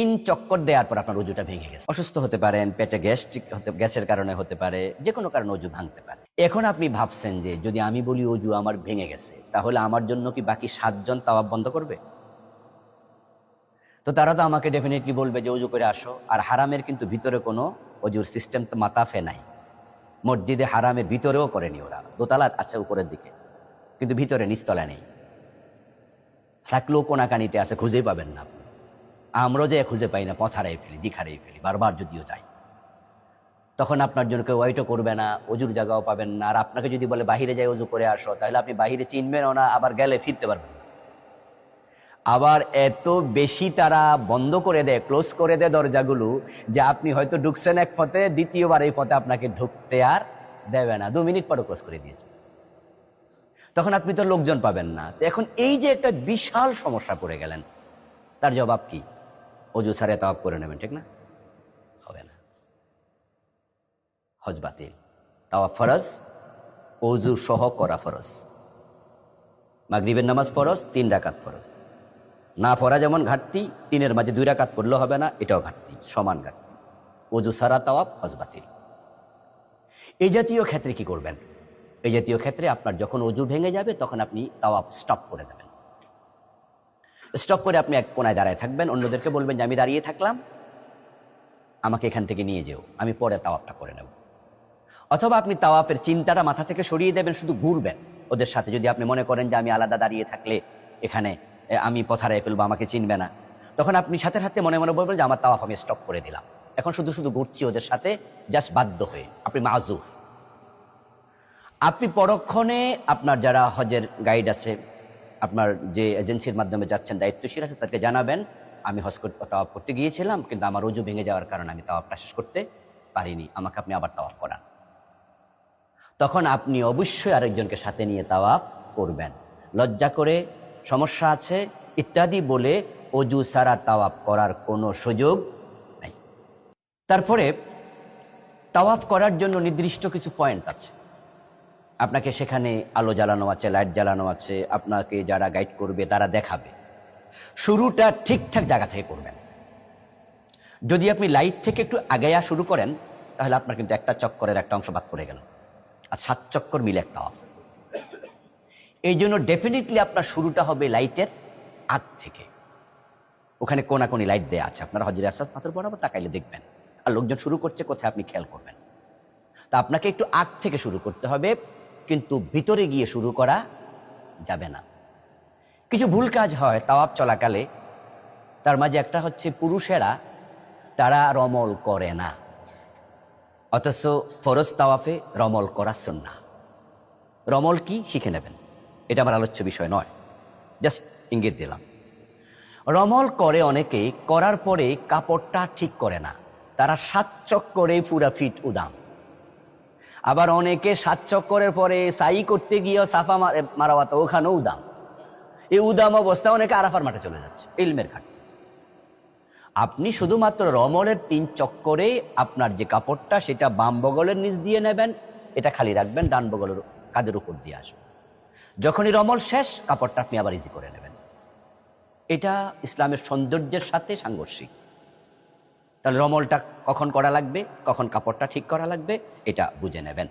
3 চক্কর দেওয়ার পর আপনার অজুটা ভেঙে গেছে। অসুস্থ হতে পারেন, পেটে গ্যাসের কারণে হতে পারে, যে কোনো কারণে অজু ভাঙতে পারে। এখন আপনি ভাবছেন যে যদি আমি বলি অজু আমার ভেঙে গেছে, তাহলে আমার জন্য কি বাকি 7 জন তাওয়াফ বন্ধ করবে? তো তারা তো আমাকে ডেফিনেটলি বলবে যে অজু করে আসো। আর হারামের কিন্তু ভিতরে কোনো অজুর সিস্টেম তো মাতাফে নাই। মসজিদে হারামের ভিতরেও করেনি ওরা, দোতলা আছে উপরের দিকে, কিন্তু ভিতরে নিচতলা নেই। থাকলেও কোনাকানিতে আছে, খুঁজেই পাবেন না। আমরাও যে খুঁজে পাই না, পথ হারাই ফেলি, দিক হারাই ফেলি বারবার যদিও যাই। তখন আপনার জন্য কেউ ওয়াইটও করবে না, অজুর জায়গাও পাবেন না। আর আপনাকে যদি বলে বাহিরে যাই অজু করে আসো, তাহলে আপনি বাহিরে চিনবেনও না, আবার গেলে ফিরতে পারবেন না। আবার এত বেশি তারা বন্ধ করে দেয়, ক্লোজ করে দেয় দরজাগুলো, যে আপনি হয়তো ঢুকছেন এক পথে, দ্বিতীয়বার এই পথে আপনাকে ঢুকতে আর দেবে না। 2 মিনিট পরে ক্লোজ করে দিয়েছে। তখন আপনি তো লোকজন পাবেন না। তো এখন এই যে একটা বিশাল সমস্যা পড়ে গেলেন, তার জবাব কি? অজু ছাড়া তাওয়াফ করে নেবেন, ঠিক না? হবে না। হজ বাতিল। তাওয়াফ ফরজ, অজু সহ করা ফরজ। মাগরিবের নামাজ ফরজ, 3 রাকাত ফরজ। না পড়া যেমন ঘাটতি, 3-এর মাঝে 2 রাকাত পড়লেও হবে না, এটাও ঘাটতি, সমান ঘাটতি। অজু ছাড়া তাওয়াফ হজ বাতিল। এই জাতীয় ক্ষেত্রে কি করবেন? এই জাতীয় ক্ষেত্রে আপনার যখন অজু ভেঙে যাবে, তখন আপনি তাওয়াফ স্টপ করে দেবেন। স্টপ করে আপনি এক কোনায় দাঁড়ায় থাকবেন, অন্যদেরকে বলবেন যে আমি দাঁড়িয়ে থাকলাম, আমাকে এখান থেকে নিয়ে যেও, আমি পরে তাওয়াফটা করে নেব। অথবা আপনি তাওয়াফের চিন্তাটা মাথা থেকে সরিয়ে দেবেন, শুধু ঘুরবেন ওদের সাথে। যদি আপনি মনে করেন যে আমি আলাদা দাঁড়িয়ে থাকলে এখানে আমি পথ হারিয়ে ফেলবো, আমাকে চিনবে না, তখন আপনি সাথে সাথে মনে মনে বলবেন যে আমার তাওয়াফ আমি স্টপ করে দিলাম, এখন শুধু শুধু ঘুরছি ওদের সাথে, জাস্ট বাধ্য হয়ে। আপনি মাযুর। আপনি পরক্ষণে আপনার যারা হজের গাইড আছে, আপনার যে এজেন্সির মাধ্যমে যাচ্ছেন, দায়িত্বশীল আছে, তাদেরকে জানাবেন আমি তাওয়াফ করতে গিয়েছিলাম, কিন্তু আমার অজু ভেঙে যাওয়ার কারণে আমি তাওয়াফটা শেষ করতে পারিনি, আমাকে আপনি আবার তাওয়াফ করান। তখন আপনি অবশ্যই আরেকজনকে সাথে নিয়ে তাওয়াফ করবেন। লজ্জা করে, সমস্যা আছে ইত্যাদি বলে অজু ছাড়া তাওয়াফ করার কোনো সুযোগ নাই। তারপরে তাওয়াফ করার জন্য নির্দিষ্ট কিছু পয়েন্ট আছে। আপনাকে সেখানে আলো জ্বালানো আছে, লাইট জ্বালানো আছে, আপনাকে যারা গাইড করবে তারা দেখাবে। শুরুটা ঠিকঠাক জায়গা থেকে করবেন। যদি আপনি লাইট থেকে একটু আগায়া শুরু করেন, তাহলে আপনার কিন্তু একটা চক্করের একটা অংশ বাদ পড়ে গেল, আর 7 চক্কর মিলে এক তাওয়াফ। এই জন্য ডেফিনেটলি আপনার শুরুটা হবে লাইটের আগ থেকে। ওখানে কোনাকুনি লাইট দেয়া আছে, আপনার হজরে আসওয়াদ পাথর বরাবর তাকাইলে দেখবেন। আর লোকজন শুরু করছে কোথায় আপনি খেয়াল করবেন। তা আপনাকে একটু আগ থেকে শুরু করতে হবে, কিন্তু ভিতরে গিয়ে শুরু করা যাবে না। কিছু ভুল কাজ হয় তাওয়াফ চলাকালে। তার মাঝে একটা হচ্ছে পুরুষেরা তারা রমল করে না, অথচ ফরজ তাওয়াফে রমল করা সুন্নাহ। রমল কি শিখে নেবেন, এটা আমার আলোচ্য বিষয় নয়, জাস্ট ইঙ্গিত দিলাম। রমল করে অনেকে, করার পরে কাপড়টা ঠিক করে না, তারা 7 চক্করে পুরা ফিট উদাম। আবার অনেকে 7 চক্করের পরে সাই করতে গিয়ে সাফা মারাওয়াত, ওখানেও উদাম। এই উদাম অবস্থা অনেকে আরাফার মাঠে চলে যাচ্ছে, ইলমের ঘাটতি। আপনি শুধুমাত্র রমলের 3 চক্করে আপনার যে কাপড়টা সেটা বাম বগলের নিচ দিয়ে নেবেন, এটা খালি রাখবেন, ডান বগলের কাঁধের উপর দিয়ে আসবে। যখনই রমল শেষ, কাপড়টা আপনি আবার ইজি করে নেবেন। এটা ইসলামের সৌন্দর্যের সাথে সাংঘর্ষিক। তাহলে রমলটা কখন করা লাগবে, কখন কাপড়টা ঠিক করা লাগবে, এটা বুঝে নেবেন।